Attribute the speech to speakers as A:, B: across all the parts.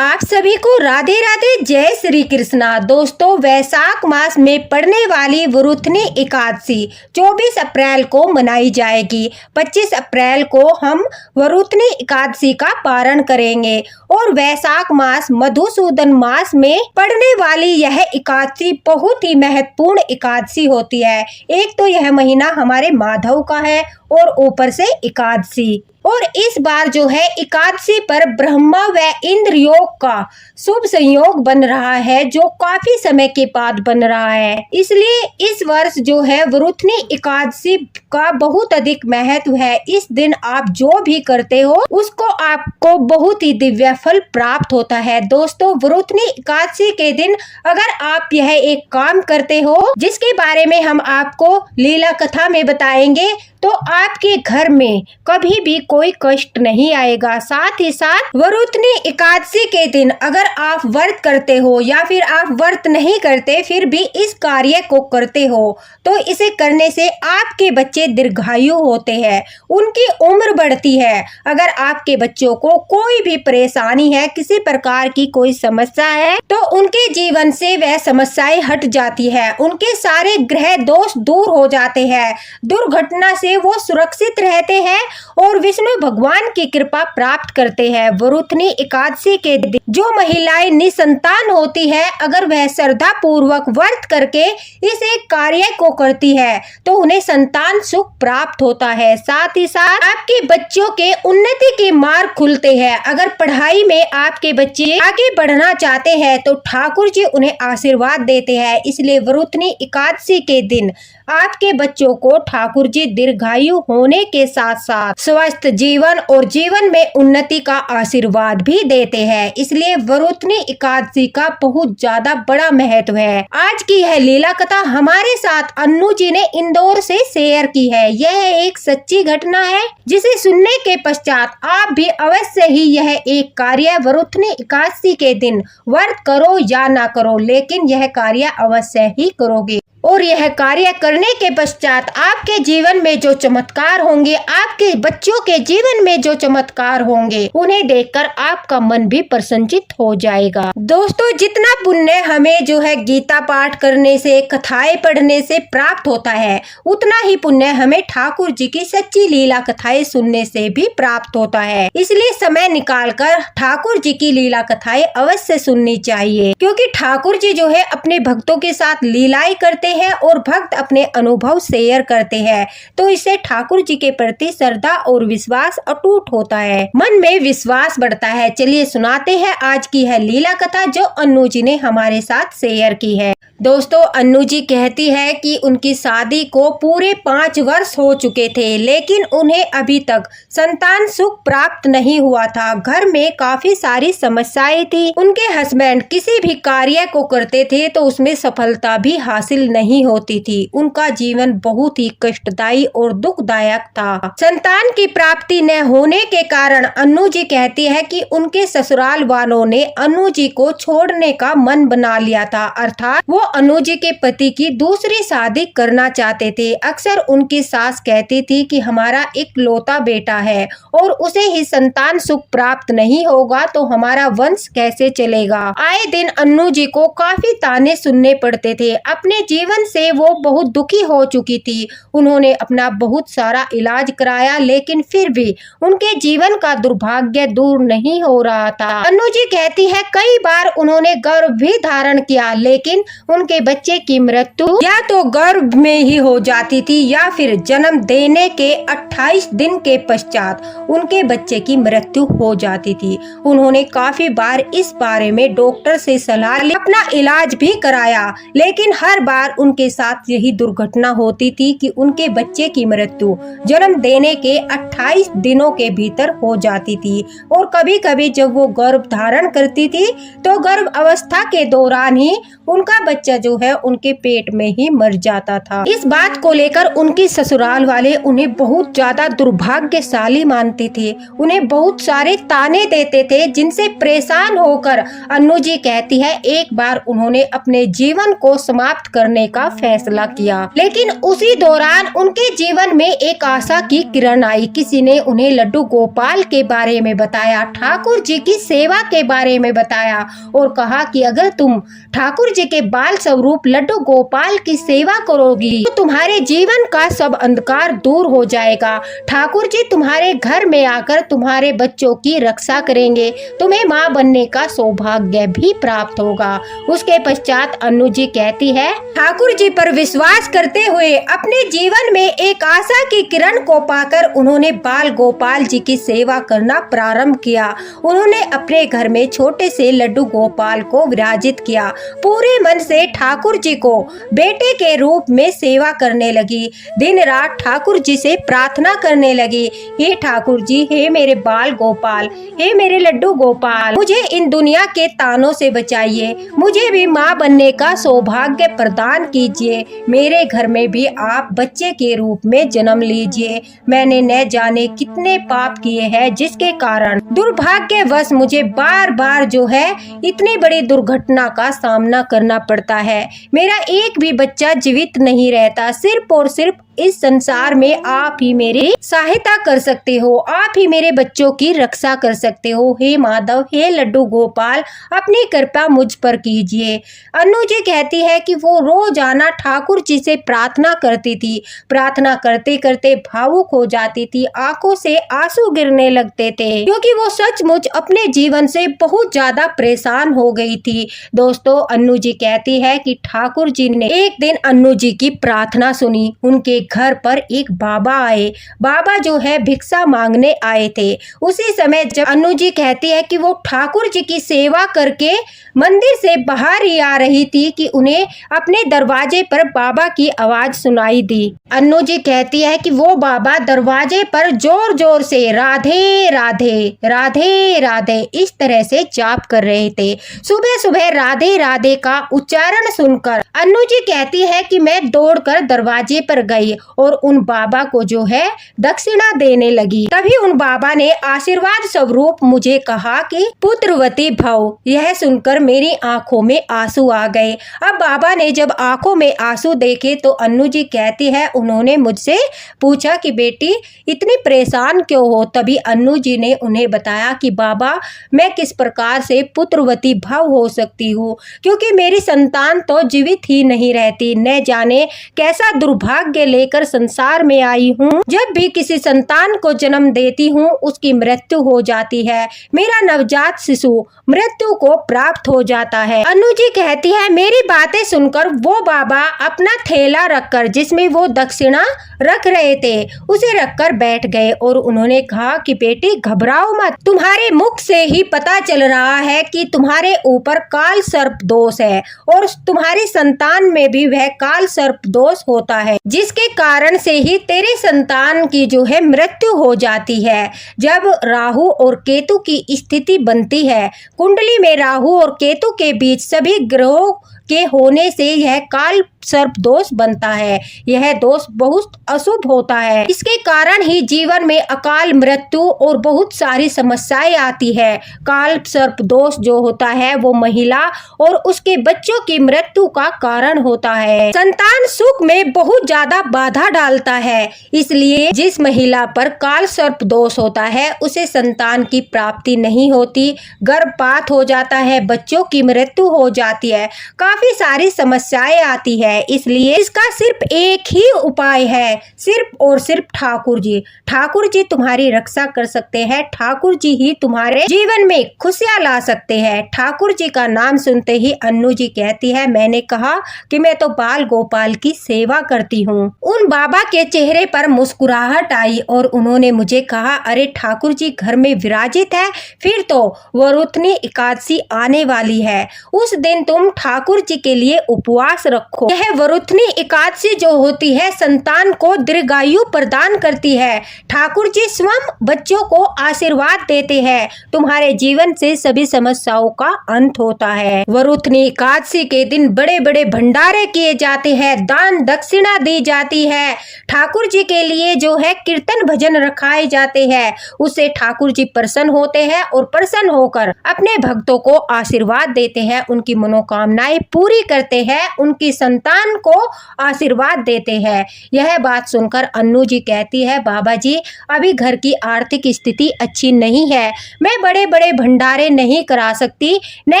A: आप सभी को राधे राधे, जय श्री कृष्णा। दोस्तों, वैशाख मास में पड़ने वाली वरुथनी एकादशी 24 अप्रैल को मनाई जाएगी। 25 अप्रैल को हम वरुथनी एकादशी का पारण करेंगे और वैशाख मास मधुसूदन मास में पड़ने वाली यह एकादशी बहुत ही महत्वपूर्ण एकादशी होती है। एक तो यह महीना हमारे माधव का है और ऊपर से एकादशी, और इस बार जो है एकादशी पर ब्रह्मा व इंद्र योग का शुभ संयोग बन रहा है, जो काफी समय के बाद बन रहा है। इसलिए इस वर्ष जो है वरुथनी एकादशी का बहुत अधिक महत्व है। इस दिन आप जो भी करते हो उसको आपको बहुत ही दिव्य फल प्राप्त होता है। दोस्तों, वरुथनी एकादशी के दिन अगर आप यह एक काम करते हो जिसके बारे में हम आपको लीला कथा में बताएंगे, तो आपके घर में कभी भी कोई कष्ट नहीं आएगा। साथ ही साथ वरुथनी एकादशी के दिन अगर आप व्रत करते हो या फिर आप व्रत नहीं करते फिर भी इस कार्य को करते हो, तो इसे करने से आपके बच्चे दीर्घायु होते हैं, उनकी उम्र बढ़ती है। अगर आपके बच्चों को कोई भी परेशानी है, किसी प्रकार की कोई समस्या है, तो उनके जीवन से वह समस्याएं हट जाती है, उनके सारे ग्रह दोष दूर हो जाते हैं, दुर्घटना से वो सुरक्षित रहते हैं और विष्णु भगवान की कृपा प्राप्त करते हैं। वरुथनी एकादशी के दिन जो महिलाएं निसंतान होती है, अगर वह श्रद्धा पूर्वक व्रत करके इस एक कार्य को करती है तो उन्हें संतान सुख प्राप्त होता है। साथ ही साथ आपके बच्चों के उन्नति के मार्ग खुलते हैं। अगर पढ़ाई में आपके बच्चे आगे बढ़ना चाहते हैं तो ठाकुर जी उन्हें आशीर्वाद देते हैं। इसलिए वरुथनी एकादशी के दिन आपके बच्चों को ठाकुर जी दीर्घायु होने के साथ साथ स्वस्थ जीवन और जीवन में उन्नति का आशीर्वाद भी देते हैं। इसलिए वरुथनी एकादशी का बहुत ज्यादा बड़ा महत्व है। आज की यह लीला कथा हमारे साथ अन्नू जी ने इंदौर से शेयर की है। यह एक सच्ची घटना है जिसे सुनने के पश्चात आप भी अवश्य ही यह एक कार्य वरुथनी एकादशी के दिन व्रत करो या ना करो, लेकिन यह कार्य अवश्य ही करोगे और यह कार्य करने के पश्चात आपके जीवन में जो चमत्कार होंगे, आपके बच्चों के जीवन में जो चमत्कार होंगे, उन्हें देखकर आपका मन भी प्रसन्नचित हो जाएगा। दोस्तों, जितना पुण्य हमें जो है गीता पाठ करने से, कथाएं पढ़ने से प्राप्त होता है, उतना ही पुण्य हमें ठाकुर जी की सच्ची लीला कथाएं सुनने से भी प्राप्त होता है। इसलिए समय निकालकर ठाकुर जी की लीला कथाएं अवश्य सुननी चाहिए, क्योंकि ठाकुर जी जो है अपने भक्तों के साथ लीलाएं करते हैं और भक्त अपने अनुभव शेयर करते हैं, तो इससे ठाकुर जी के प्रति श्रद्धा और विश्वास अटूट होता है, मन में विश्वास बढ़ता है। चलिए सुनाते हैं आज की है लीला कथा जो अन्नू जी ने हमारे साथ शेयर की है। दोस्तों, अन्नू जी कहती है कि उनकी शादी को पूरे 5 वर्ष हो चुके थे, लेकिन उन्हें अभी तक संतान सुख प्राप्त नहीं हुआ था। घर में काफी सारी समस्याएं थी। उनके हस्बैंड किसी भी कार्य को करते थे तो उसमें सफलता भी हासिल नहीं होती थी। उनका जीवन बहुत ही कष्टदायी और दुखदायक था। संतान की प्राप्ति न होने के कारण अन्नू जी कहती है कि उनके ससुराल वालों ने अन्नू जी को छोड़ने का मन बना लिया था, अर्थात वो अन्नू जी के पति की दूसरी शादी करना चाहते थे। अक्सर उनकी सास कहती थी कि हमारा इकलौता बेटा है और उसे ही संतान सुख प्राप्त नहीं होगा तो हमारा वंश कैसे चलेगा। आए दिन अन्नू जी को काफी ताने सुनने पड़ते थे। अपने जीवन से वो बहुत दुखी हो चुकी थी। उन्होंने अपना बहुत सारा इलाज कराया, लेकिन फिर भी उनके जीवन का दुर्भाग्य दूर नहीं हो रहा था। अन्नू जी कहती है कई बार उन्होंने गर्भ भी धारण किया, लेकिन उनके बच्चे की मृत्यु या तो गर्भ में ही हो जाती थी या फिर जन्म देने के 28 दिन के पश्चात उनके बच्चे की मृत्यु हो जाती थी। उन्होंने काफी बार इस बारे में डॉक्टर से सलाह ली, अपना इलाज भी कराया, लेकिन हर बार उनके साथ यही दुर्घटना होती थी कि उनके बच्चे की मृत्यु जन्म देने के 28 दिनों के भीतर हो जाती थी। और कभी कभी जब वो गर्भ धारण करती थी तो गर्भ अवस्था के दौरान ही उनका बच्चा बच्चा जो है उनके पेट में ही मर जाता था। इस बात को लेकर उनकी ससुराल वाले उन्हें बहुत ज्यादा दुर्भाग्यशाली मानते थे, उन्हें बहुत सारे ताने देते थे, जिनसे परेशान होकर अन्नू जी कहती है एक बार उन्होंने अपने जीवन को समाप्त करने का फैसला किया। लेकिन उसी दौरान उनके जीवन में एक आशा की किरण आई। किसी ने उन्हें लड्डू गोपाल के बारे में बताया, ठाकुर जी की सेवा के बारे में बताया और कहा कि अगर तुम ठाकुर जी के बाल स्वरूप लड्डू गोपाल की सेवा करोगी तो तुम्हारे जीवन का सब अंधकार दूर हो जाएगा। ठाकुर जी तुम्हारे घर में आकर तुम्हारे बच्चों की रक्षा करेंगे, तुम्हें माँ बनने का सौभाग्य भी प्राप्त होगा। उसके पश्चात अन्नू जी कहती है, ठाकुर जी पर विश्वास करते हुए अपने जीवन में एक आशा की किरण को पाकर उन्होंने बाल गोपाल जी की सेवा करना प्रारंभ किया। उन्होंने अपने घर में छोटे से लड्डू गोपाल को विराजित किया। पूरे मन से ठाकुर जी को बेटे के रूप में सेवा करने लगी। दिन रात ठाकुर जी से प्रार्थना करने लगी, हे ठाकुर जी, हे मेरे बाल गोपाल, हे मेरे लड्डू गोपाल, मुझे इन दुनिया के तानों से बचाइए, मुझे भी माँ बनने का सौभाग्य प्रदान कीजिए, मेरे घर में भी आप बच्चे के रूप में जन्म लीजिए। मैंने न जाने कितने पाप किए हैं जिसके कारण दुर्भाग्यवश मुझे बार बार जो है इतनी बड़ी दुर्घटना का सामना करना पड़ता है। मेरा एक भी बच्चा जीवित नहीं रहता। सिर्फ और सिर्फ इस संसार में आप ही मेरी सहायता कर सकते हो, आप ही मेरे बच्चों की रक्षा कर सकते हो। हे माधव, हे लड्डू गोपाल, अपनी कृपा मुझ पर कीजिए। अन्नू जी कहती है कि वो रोजाना ठाकुर जी से प्रार्थना करती थी। प्रार्थना करते करते भावुक हो जाती थी, आंखों से आंसू गिरने लगते थे, क्योंकि वो सचमुच अपने जीवन से बहुत ज्यादा परेशान हो गई थी। दोस्तों, अन्नू जी कहती है कि ठाकुर जी ने एक दिन अन्नू जी की प्रार्थना सुनी। उनके घर पर एक बाबा आए। बाबा जो है भिक्षा मांगने आए थे। उसी समय जब अन्नू जी कहती है कि वो ठाकुर जी की सेवा करके मंदिर से बाहर ही आ रही थी कि उन्हें अपने दरवाजे पर बाबा की आवाज सुनाई दी। अन्नू जी कहती है कि वो बाबा दरवाजे पर जोर जोर से राधे राधे राधे राधे इस तरह से जाप कर रहे थे। सुबह सुबह राधे राधे का उच्चारण सुनकर अन्नू जी कहती है कि मैं दौड़कर दरवाजे पर गई और उन बाबा को जो है दक्षिणा देने लगी। तभी उन बाबा ने आशीर्वाद स्वरूप मुझे कहा कि पुत्रवती भव। यह सुनकर मेरी आंखों में आंसू आ गए। अब बाबा ने जब आंखों में आंसू देखे तो अन्नू जी कहती है उन्होंने मुझसे पूछा कि बेटी इतनी परेशान क्यों हो। तभी अन्नू जी ने उन्हें बताया कि बाबा, मैं किस प्रकार से पुत्रवती भव हो सकती हूँ, क्योंकि मेरी संतान तो जीवित ही नहीं रहती। न जाने कैसा दुर्भाग्य लेकर संसार में आई हूँ। जब भी किसी संतान को जन्म देती हूँ उसकी मृत्यु हो जाती है। मेरा नवजात शिशु मृत्यु को प्राप्त हो जाता है। अन्नू जी कहती है मेरी बातें सुनकर वो बाबा अपना थैला रखकर, जिसमें वो दक्षिणा रख रहे थे, उसे रखकर बैठ गए और उन्होंने कहा कि बेटी घबराओ मत, तुम्हारे मुख से ही पता चल रहा है कि तुम्हारे ऊपर काल सर्प दोष है और तुम्हारी संतान में भी वह काल सर्प दोष होता है, जिसके कारण से ही तेरे संतान की जो है मृत्यु हो जाती है। जब राहु और केतु की स्थिति बनती है, कुंडली में राहु और केतु के बीच सभी ग्रहों के होने से यह काल सर्प दोष बनता है। यह दोष बहुत अशुभ होता है। इसके कारण ही जीवन में अकाल मृत्यु और बहुत सारी समस्याएं आती है। काल सर्प दोष जो होता है वो महिला और उसके बच्चों की मृत्यु का कारण होता है। संतान सुख में बहुत ज्यादा बाधा डालता है। इसलिए जिस महिला पर काल सर्प दोष होता है उसे संतान की प्राप्ति नहीं होती, गर्भपात हो जाता है, बच्चों की मृत्यु हो जाती है, काफी सारी समस्याएं आती है। इसलिए इसका सिर्फ एक ही उपाय है, सिर्फ और सिर्फ ठाकुर जी। ठाकुर जी तुम्हारी रक्षा कर सकते हैं। ठाकुर जी ही तुम्हारे जीवन में खुशियां ला सकते हैं। ठाकुर जी का नाम सुनते ही अन्नू जी कहती है मैंने कहा कि मैं तो बाल गोपाल की सेवा करती हूँ। उन बाबा के चेहरे पर मुस्कुराहट आई और उन्होंने मुझे कहा अरे ठाकुर जी घर में विराजित है, फिर तो वरुथनी एकादशी आने वाली है, उस दिन तुम ठाकुर जी के लिए उपवास रखो। यह वरुथनी एकादशी जो होती है संतान को दीर्घायु प्रदान करती है। ठाकुर जी स्वयं बच्चों को आशीर्वाद देते हैं। तुम्हारे जीवन से सभी समस्याओं का अंत होता है। वरुथनी एकादशी के दिन बड़े बड़े भंडारे किए जाते हैं, दान दक्षिणा दी जाती है, ठाकुर जी के लिए जो है कीर्तन भजन रखाए जाते हैं। उससे ठाकुर जी प्रसन्न होते हैं और प्रसन्न होकर अपने भक्तों को आशीर्वाद देते हैं, उनकी मनोकामनाएं पूरी करते हैं, उनकी संतान को आशीर्वाद देते हैं। यह बात सुनकर अन्नू जी कहती है, बाबा जी अभी घर की आर्थिक स्थिति अच्छी नहीं है, मैं बड़े बड़े भंडारे नहीं करा सकती, न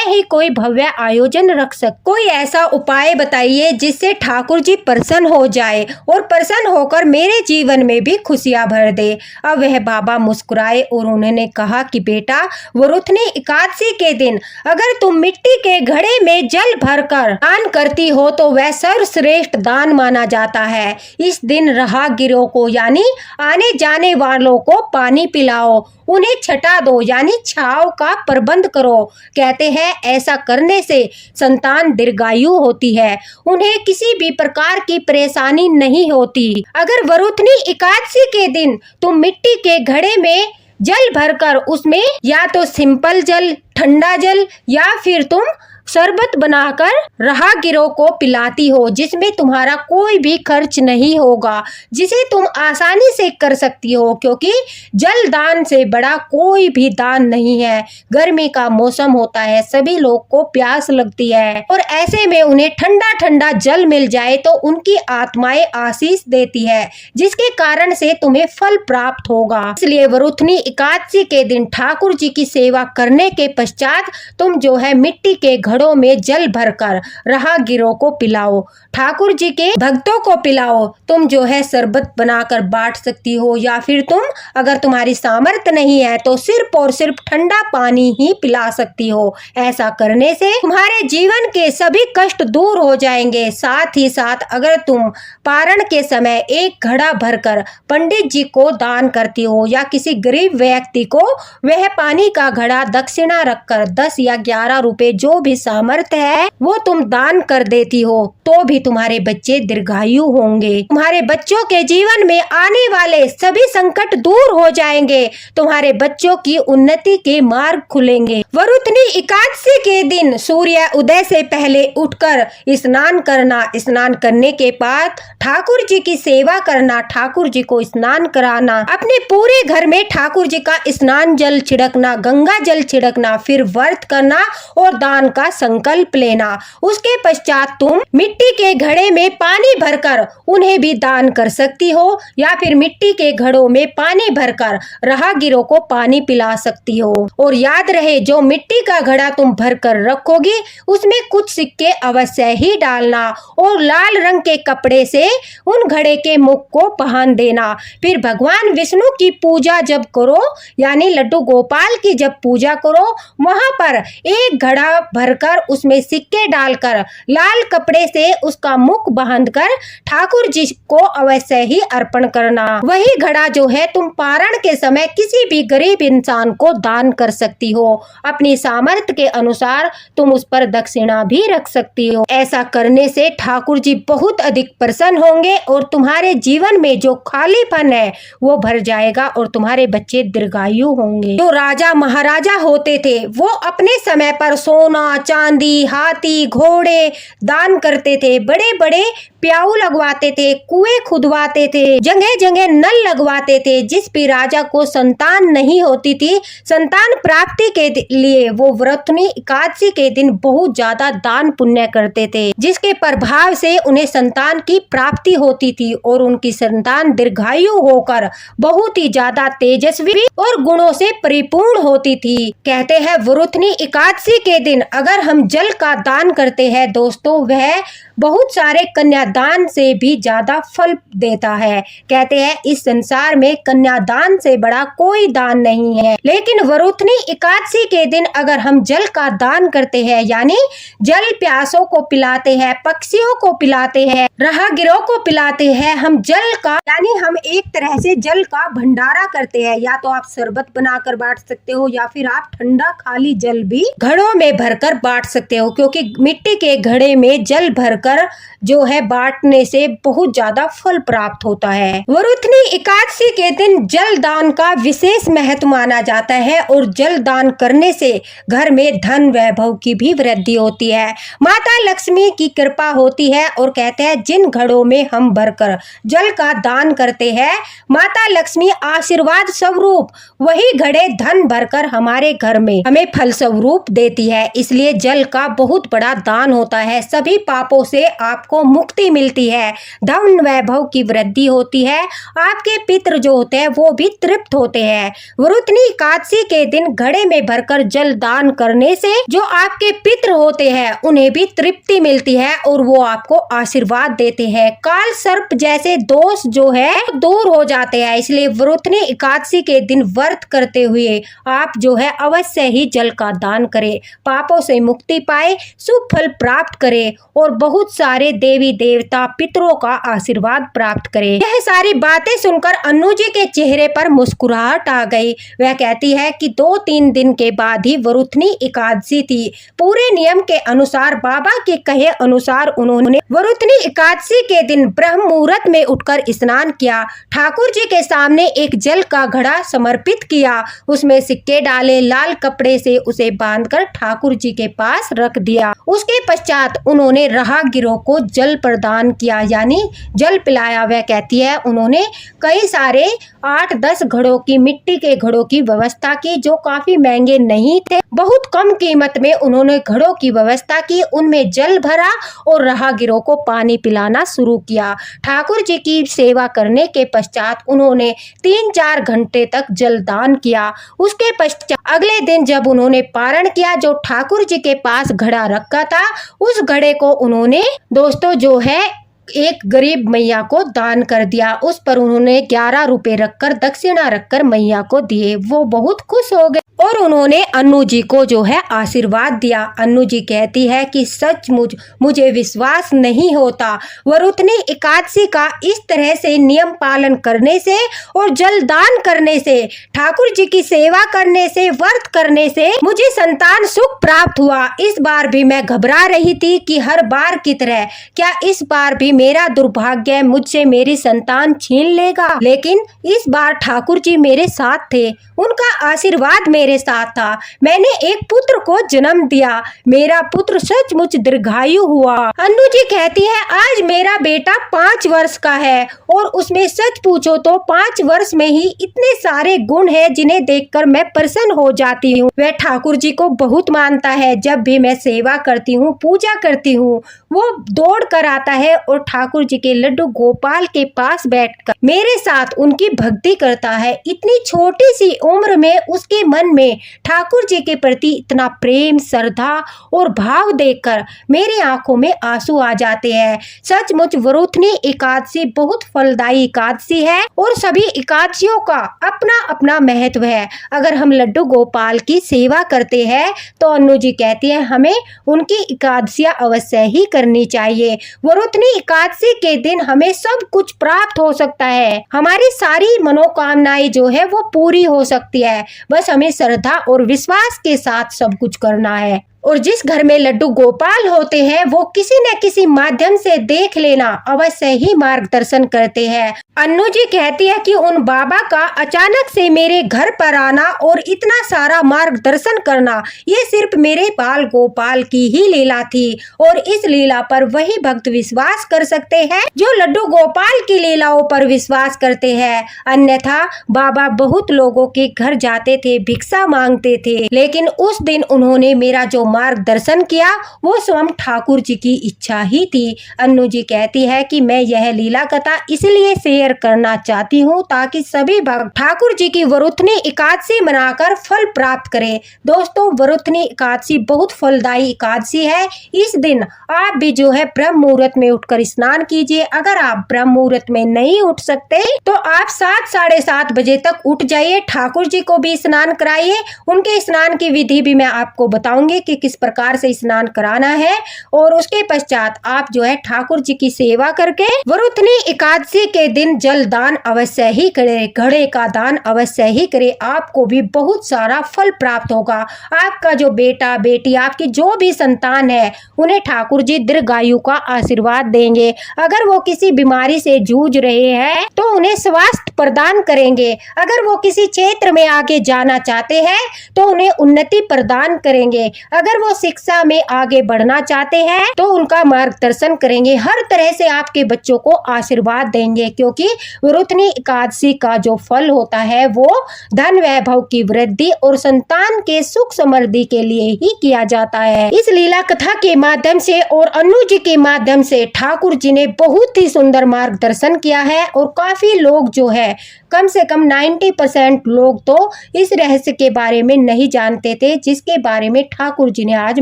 A: ही कोई भव्य आयोजन रख सकती। कोई ऐसा उपाय बताइए जिससे ठाकुर जी प्रसन्न हो जाए और प्रसन्न होकर मेरे जीवन में भी खुशियां भर दे। अब वह बाबा मुस्कुराए और उन्होंने कहा कि बेटा, वरुथनी एकादशी के दिन अगर तुम मिट्टी के घड़े में जल भरकर दान करती हो तो वह सर्वश्रेष्ठ दान माना जाता है। इस दिन राहगीरों को यानी आने जाने वालों को पानी पिलाओ, उन्हें छटा दो यानी छांव का प्रबंध करो। कहते हैं ऐसा करने से संतान दीर्घायु होती है, उन्हें किसी भी प्रकार की परेशानी नहीं होती। अगर वरुथनी एकादशी के दिन तुम मिट्टी के घड़े में जल भरकर उसमें या तो सिंपल जल, ठंडा जल या फिर तुम शरबत बनाकर राहगीरों को पिलाती हो, जिसमें तुम्हारा कोई भी खर्च नहीं होगा, जिसे तुम आसानी से कर सकती हो, क्योंकि जल दान से बड़ा कोई भी दान नहीं है। गर्मी का मौसम होता है, सभी लोग को प्यास लगती है और ऐसे में उन्हें ठंडा ठंडा जल मिल जाए तो उनकी आत्माएं आशीष देती है, जिसके कारण से तुम्हें फल प्राप्त होगा। इसलिए वरुथनी एकादशी के दिन ठाकुर जी की सेवा करने के पश्चात तुम जो है मिट्टी के घड़ों में जल भरकर राहगीरों को पिलाओ, ठाकुर जी के भक्तों को पिलाओ। तुम जो है शरबत बनाकर बांट सकती हो या फिर तुम अगर तुम्हारी सामर्थ्य नहीं है तो सिर्फ और सिर्फ ठंडा पानी ही पिला सकती हो। ऐसा करने से तुम्हारे जीवन के सभी कष्ट दूर हो जाएंगे। साथ ही साथ अगर तुम पारण के समय एक घड़ा भरकर पंडित जी को दान करती हो या किसी गरीब व्यक्ति को वह पानी का घड़ा दक्षिणा रखकर 10 या 11 रुपए जो भी सामर्थ्य है वो तुम दान कर देती हो तो भी तुम्हारे बच्चे दीर्घायु होंगे। तुम्हारे बच्चों के जीवन में आने वाले सभी संकट दूर हो जाएंगे, तुम्हारे बच्चों की उन्नति के मार्ग खुलेंगे। वरुथनी एकादशी के दिन सूर्य उदय से पहले उठकर स्नान करना, स्नान करने के बाद ठाकुर जी की सेवा करना, ठाकुर जी को स्नान कराना, अपने पूरे घर में ठाकुर जी का स्नान जल छिड़कना, गंगा जल छिड़कना, फिर व्रत करना और दान का संकल्प लेना। उसके पश्चात तुम मिट्टी के घड़े में पानी भरकर उन्हें भी दान कर सकती हो या फिर मिट्टी के घड़ों में पानी भरकर राहगीरों को पानी पिला सकती हो। और याद रहे, जो मिट्टी का घड़ा तुम भरकर रखोगी उसमें कुछ सिक्के अवश्य ही डालना और लाल रंग के कपड़े से उन घड़े के मुख को पहन देना। फिर भगवान विष्णु की पूजा जब करो यानी लड्डू गोपाल की जब पूजा करो, वहां पर एक घड़ा भरकर उसमें सिक्के डालकर लाल कपड़े से उसका मुख बांधकर ठाकुर जी को अवश्य ही अर्पण करना। वही घड़ा जो है तुम पारण के समय किसी भी गरीब इंसान को दान कर सकती हो। अपनी सामर्थ्य के अनुसार तुम उस पर दक्षिणा भी रख सकती हो। ऐसा करने से ठाकुर जी बहुत अधिक प्रसन्न होंगे और तुम्हारे जीवन में जो खालीपन है वो भर जाएगा और तुम्हारे बच्चे दीर्घायु होंगे। जो राजा महाराजा होते थे वो अपने समय पर सोना, चांदी, हाथी, घोड़े दान करते थे, बड़े बड़े प्याऊ लगवाते थे, कुएं खुदवाते थे, जगह जगह नल लगवाते थे। जिस भी राजा को संतान नहीं होती थी, संतान प्राप्ति के लिए वो वरुथनी एकादशी के दिन बहुत ज्यादा दान पुण्य करते थे, जिसके प्रभाव से उन्हें संतान की प्राप्ति होती थी और उनकी संतान दीर्घायु होकर बहुत ही ज्यादा तेजस्वी और गुणों से परिपूर्ण होती थी। कहते हैं वरुथनी एकादशी के दिन अगर हम जल का दान करते हैं दोस्तों, वह बहुत सारे कन्यादान से भी ज्यादा फल देता है। कहते हैं इस संसार में कन्यादान से बड़ा कोई दान नहीं है। लेकिन वरुथनी एकादशी के दिन अगर हम जल का दान करते हैं यानी जल प्यासों को पिलाते हैं, पक्षियों को पिलाते हैं, राहगीरों को पिलाते हैं, हम जल का यानी हम एक तरह से जल का भंडारा करते हैं। या तो आप शरबत बनाकर बांट सकते हो या फिर आप ठंडा खाली जल भी घड़ों में भरकर बांट सकते हो, क्योंकि मिट्टी के घड़े में जल भरकर कर जो है बांटने से बहुत ज्यादा फल प्राप्त होता है। वरुथनी एकादशी के दिन जल दान का विशेष महत्व माना जाता है और जल दान करने से घर में धन वैभव की भी वृद्धि होती है, माता लक्ष्मी की कृपा होती है और कहते हैं जिन घड़ों में हम भरकर जल का दान करते हैं माता लक्ष्मी आशीर्वाद स्वरूप वही घड़े धन भरकर हमारे घर में हमें फल स्वरूप देती है। इसलिए जल का बहुत बड़ा दान होता है। सभी पापों से आपको मुक्ति मिलती है, धन वैभव की वृद्धि होती है, आपके पितृ जो होते हैं वो भी तृप्त होते हैं। वरुथनी एकादशी के दिन घड़े में भरकर जल दान करने से जो आपके पितृ होते हैं उन्हें भी तृप्ति मिलती है और वो आपको आशीर्वाद देते हैं। काल सर्प जैसे दोष जो है दूर हो जाते हैं। इसलिए वरुथनी एकादशी के दिन व्रत करते हुए आप जो है अवश्य ही जल का दान करें, पापों से मुक्ति पाए, शुभ फल प्राप्त करें और बहुत सारे देवी देवता पितरों का आशीर्वाद प्राप्त करें। यह सारी बातें सुनकर अन्नू जी के चेहरे पर मुस्कुराहट आ गई। वह कहती है कि 2-3 दिन के बाद ही वरुथनी एकादशी थी। पूरे नियम के अनुसार बाबा के कहे अनुसार उन्होंने वरुथनी एकादशी के दिन ब्रह्म मुहूर्त में उठकर स्नान किया, ठाकुर जी के सामने एक जल का घड़ा समर्पित किया, उसमें सिक्के डाले, लाल कपड़े से उसे बांधकर ठाकुर जी के पास रख दिया। उसके पश्चात उन्होंने राहगीरों को जल प्रदान किया यानी जल पिलाया। वह कहती है उन्होंने कई सारे 8-10 घड़ों की मिट्टी के घड़ों की व्यवस्था की जो काफी महंगे नहीं थे। बहुत कम कीमत में उन्होंने घड़ों की व्यवस्था की, उनमें जल भरा और राहगीरों को पानी पिलाना शुरू किया। ठाकुर जी की सेवा करने के पश्चात उन्होंने 3-4 घंटे तक जलदान किया। उसके पश्चात अगले दिन जब उन्होंने पारण किया, जो ठाकुर जी के पास घड़ा रखा था उस घड़े को उन्होंने दोस्तों जो है एक गरीब मैया को दान कर दिया। उस पर उन्होंने 11 रुपए रखकर दक्षिणा रखकर मैया को दिए। वो बहुत खुश हो गए और उन्होंने अन्नू जी को जो है आशीर्वाद दिया। अन्नू जी कहती है कि सचमुच मुझे विश्वास नहीं होता, वरुथनी एकादशी का इस तरह से नियम पालन करने से और जलदान करने से, ठाकुर जी की सेवा करने से, व्रत करने से मुझे संतान सुख प्राप्त हुआ। इस बार भी मैं घबरा रही थी कि हर बार की तरह क्या इस बार भी मेरा दुर्भाग्य मुझसे मेरी संतान छीन लेगा, लेकिन इस बार ठाकुर जी मेरे साथ थे, उनका आशीर्वाद मेरे साथ था। मैंने एक पुत्र को जन्म दिया, मेरा पुत्र सचमुच दीर्घायु हुआ। अन्नू जी कहती है आज मेरा बेटा 5 वर्ष का है और उसमें सच पूछो तो 5 वर्ष में ही इतने सारे गुण हैं जिन्हें देखकर मैं प्रसन्न हो जाती हूँ। वह ठाकुर जी को बहुत मानता है। जब भी मैं सेवा करती हूँ, पूजा करती हूँ, वो दौड़ कर आता है और ठाकुर जी के लड्डू गोपाल के पास बैठकर मेरे साथ उनकी भक्ति करता है। इतनी छोटी सी उम्र में उसके मन में ठाकुर जी के प्रति इतना प्रेम, श्रद्धा और भाव देखकर मेरी आंखों में आंसू आ जाते हैं। सचमुच वरुथनी एकादशी बहुत फलदायी एकादशी है और सभी एकादशियों का अपना अपना महत्व है। अगर हम लड्डू गोपाल की सेवा करते हैं तो अन्नू जी कहती है हमें उनकी एकादशियां अवश्य ही करनी चाहिए। वरुथनी एकादशी के दिन हमें सब कुछ प्राप्त हो सकता है, हमारी सारी मनोकामनाएं जो है वो पूरी हो सकती है। बस हमें श्रद्धा और विश्वास के साथ सब कुछ करना है। और जिस घर में लड्डू गोपाल होते हैं वो किसी न किसी माध्यम से देख लेना अवश्य ही मार्गदर्शन करते हैं। अन्नू जी कहती है कि उन बाबा का अचानक से मेरे घर पर आना और इतना सारा मार्गदर्शन करना ये सिर्फ मेरे बाल गोपाल की ही लीला थी और इस लीला पर वही भक्त विश्वास कर सकते हैं जो लड्डू गोपाल की लीलाओं पर विश्वास करते हैं। अन्यथा बाबा बहुत लोगों के घर जाते थे, भिक्षा मांगते थे, लेकिन उस दिन उन्होंने मेरा जो मार्गदर्शन किया वो स्वयं ठाकुर जी की इच्छा ही थी। अन्नू जी कहती है कि मैं यह लीला कथा इसलिए शेयर करना चाहती हूँ ताकि सभी भक्त ठाकुर जी की वरुथनी एकादशी मनाकर फल प्राप्त करें। दोस्तों वरुथनी एकादशी बहुत फलदायी एकादशी है। इस दिन आप भी जो है ब्रह्म मुहूर्त में उठकर स्नान कीजिए। अगर आप ब्रह्म मुहूर्त में नहीं उठ सकते तो आप 7-7:30 बजे तक उठ जाइए, ठाकुर जी को भी स्नान कराइए। उनके स्नान की विधि भी मैं आपको बताऊंगी कि किस प्रकार से स्नान कराना है और उसके पश्चात आप जो है ठाकुर जी की सेवा करके वरुथनी एकादशी के दिन जल दान अवश्य ही करे, घड़े का दान अवश्य ही करे। आपको भी बहुत सारा फल प्राप्त होगा। आपका जो बेटा बेटी, आपकी जो भी संतान है, उन्हें ठाकुर जी दीर्घायु का आशीर्वाद देंगे। अगर वो किसी बीमारी से जूझ रहे हैं तो उन्हें स्वास्थ्य प्रदान करेंगे। अगर वो किसी क्षेत्र में आगे जाना चाहते हैं तो उन्हें उन्नति प्रदान करेंगे। अगर वो शिक्षा में आगे बढ़ना चाहते हैं तो उनका मार्गदर्शन करेंगे। हर तरह से आपके बच्चों को आशीर्वाद देंगे, क्योंकि वरुथनी एकादशी का जो फल होता है वो धन वैभव की वृद्धि और संतान के सुख समृद्धि के लिए ही किया जाता है। इस लीला कथा के माध्यम से और अनु जी के माध्यम से ठाकुर जी ने बहुत ही सुंदर मार्गदर्शन किया है और काफी लोग जो है, कम से कम 90% लोग तो इस रहस्य के बारे में नहीं जानते थे, जिसके बारे में ठाकुर जी ने आज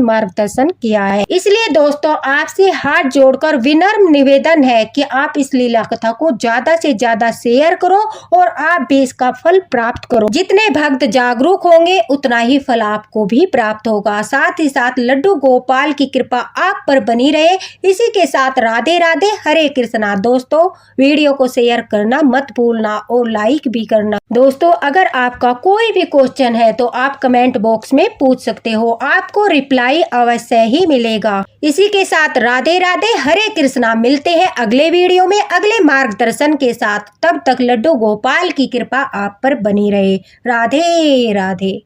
A: मार्गदर्शन किया है। इसलिए दोस्तों, आपसे हाथ जोड़कर विनम्र निवेदन है कि आप इस लीला कथा को ज्यादा से ज्यादा शेयर करो और आप भी इसका फल प्राप्त करो। जितने भक्त जागरूक होंगे उतना ही फल आपको भी प्राप्त होगा। साथ ही साथ लड्डू गोपाल की कृपा आप पर बनी रहे। इसी के साथ राधे राधे, हरे कृष्णा। दोस्तों, वीडियो को शेयर करना मत भूलना और लाइक भी करना। दोस्तों, अगर आपका कोई भी क्वेश्चन है तो आप कमेंट बॉक्स में पूछ सकते हो, आपको रिप्लाई अवश्य ही मिलेगा। इसी के साथ राधे राधे, हरे कृष्णा। मिलते हैं अगले वीडियो में अगले मार्गदर्शन के साथ। तब तक लड्डू गोपाल की कृपा आप पर बनी रहे। राधे राधे।